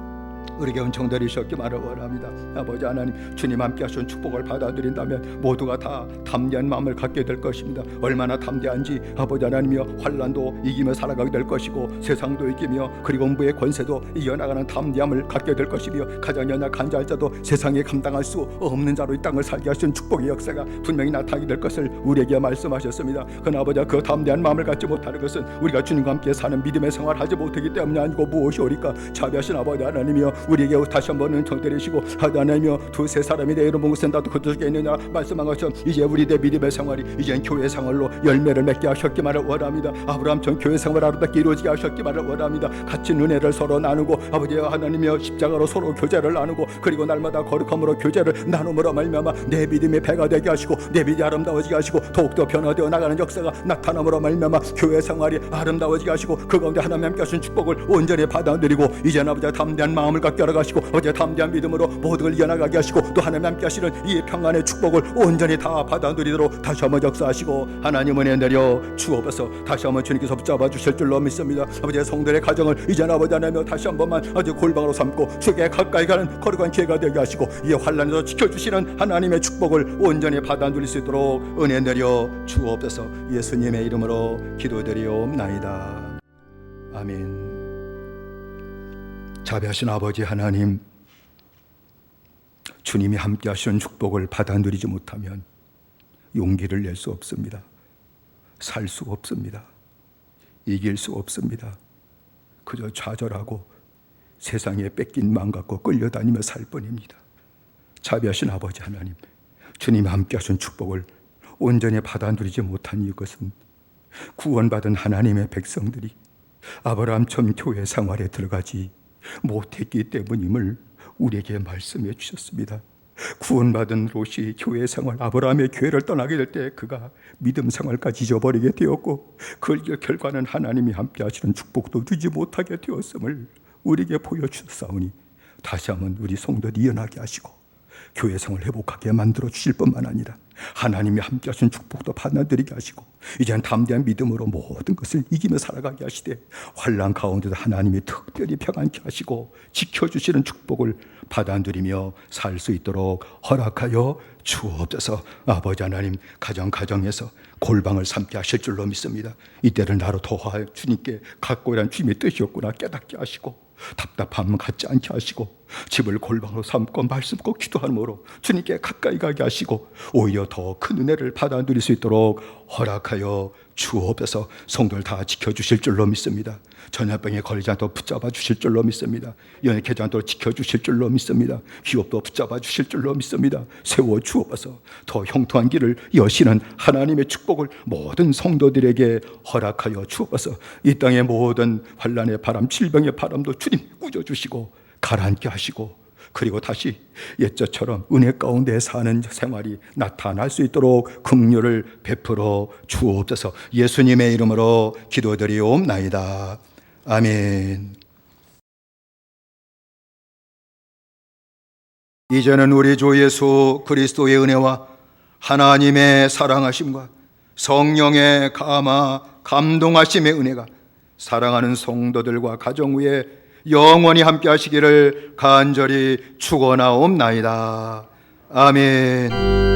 우리에게 은총 내리셨기만을 원합니다. 아버지 하나님, 주님 함께 하신 축복을 받아들인다면 모두가 다 담대한 마음을 갖게 될 것입니다. 얼마나 담대한지 아버지 하나님이여, 환난도 이기며 살아가게 될 것이고 세상도 이기며 그리고 음부의 권세도 이겨나가는 담대함을 갖게 될 것이며 가장 연약한 자도 세상에 감당할 수 없는 자로 이 땅을 살게 하신 축복의 역사가 분명히 나타나게 될 것을 우리에게 말씀하셨습니다. 그러나 아버지, 그 담대한 마음을 갖지 못하는 것은 우리가 주님과 함께 사는 믿음의 생활을 하지 못하기 때문이 아니고 무엇이오리까? 자비하신 아버지 하나님이여, 우리에게 다시 한번 전달해주시고 하나님이여 두세 사람이 내 이름 본 곳은 나도 그쪽에 있느냐 말씀한 것처럼 이제 우리 내 믿음의 생활이 이젠 교회 생활로 열매를 맺게 하셨기만을 원합니다. 아브라함처럼 교회 생활 아름답게 이루어지게 하셨기만을 원합니다. 같이 은혜를 서로 나누고 아버지여 하나님이여 십자가로 서로 교제를 나누고 그리고 날마다 거룩함으로 교제를 나눔으로 말미암아 내 믿음이 배가 되게 하시고 내 믿음이 아름다워지게 하시고 더욱더 변화되어 나가는 역사가 나타남으로 말미암아 교회 생활이 아름다워지게 하시고 그 가운데 하나님 함께 하신 축복을 온전히 받아들이고 이제는 아버지 담대한 마음을 갖게 하라 하시고 어제 담대한 믿음으로 모든 걸 이어나가게 하시고 또 하나님 함께 하시는 이 평안의 축복을 온전히 다 받아들이도록 다시 한번 역사하시고 하나님 은혜 내려 주옵소서. 다시 한번 주님께서 붙잡아 주실 줄로 믿습니다. 아버지의 성들의 가정을 이제는 아버지 하나님 다시 한 번만 아주 골방으로 삼고 주께 가까이 가는 거룩한 기회가 되게 하시고 이 환난에서 지켜주시는 하나님의 축복을 온전히 받아들일 수 있도록 은혜 내려 주옵소서. 예수님의 이름으로 기도드리옵나이다. 아멘. 자비하신 아버지 하나님, 주님이 함께 하시는 축복을 받아 누리지 못하면 용기를 낼 수 없습니다. 살 수 없습니다. 이길 수 없습니다. 그저 좌절하고 세상에 뺏긴 마음 갖고 끌려다니며 살 뿐입니다. 자비하신 아버지 하나님, 주님이 함께 하신 축복을 온전히 받아 누리지 못한 이것은 구원받은 하나님의 백성들이 아브라함처럼 교회 생활에 들어가지 못했기 때문임을 우리에게 말씀해 주셨습니다. 구원받은 롯이 교회 생활, 아브라함의 교회를 떠나게 될 때 그가 믿음 생활까지 잊어버리게 되었고 그 결과는 하나님이 함께 하시는 축복도 누리지 못하게 되었음을 우리에게 보여주셨사오니 다시 한번 우리 성도들 이어나게 하시고 교회 생활을 회복하게 만들어 주실 뿐만 아니라 하나님이 함께 하신 축복도 받아들이게 하시고 이제는 담대한 믿음으로 모든 것을 이기며 살아가게 하시되 환난 가운데도 하나님이 특별히 평안케 하시고 지켜주시는 축복을 받아들이며 살 수 있도록 허락하여 주옵소서. 아버지 하나님, 가정에서 골방을 삼게 하실 줄로 믿습니다. 이때를 나로 도와 주님께 갖고 이란 주님의 뜻이었구나 깨닫게 하시고 답답함 갖지 않게 하시고 집을 골방으로 삼고 말씀고 기도함으로 주님께 가까이 가게 하시고 오히려 더 큰 은혜를 받아 누릴 수 있도록 허락하여 주옵소서. 성도를 다 지켜주실 줄로 믿습니다. 전염병에 걸리지 않도록 붙잡아 주실 줄로 믿습니다. 연약하지 않도록 지켜주실 줄로 믿습니다. 기업도 붙잡아 주실 줄로 믿습니다. 세워 주옵소서. 더 형통한 길을 여시는 하나님의 축복을 모든 성도들에게 허락하여 주옵소서. 이 땅의 모든 환난의 바람, 질병의 바람도 주님 꾸짖어주시고 가라앉게 하시고 그리고 다시 옛적처럼 은혜 가운데 사는 생활이 나타날 수 있도록 긍휼을 베풀어 주옵소서. 예수님의 이름으로 기도드리옵나이다. 아멘. 이제는 우리 주 예수 그리스도의 은혜와 하나님의 사랑하심과 성령의 감동하심의 은혜가 사랑하는 성도들과 가정 위에 영원히 함께 하시기를 간절히 축원하옵나이다. 아멘.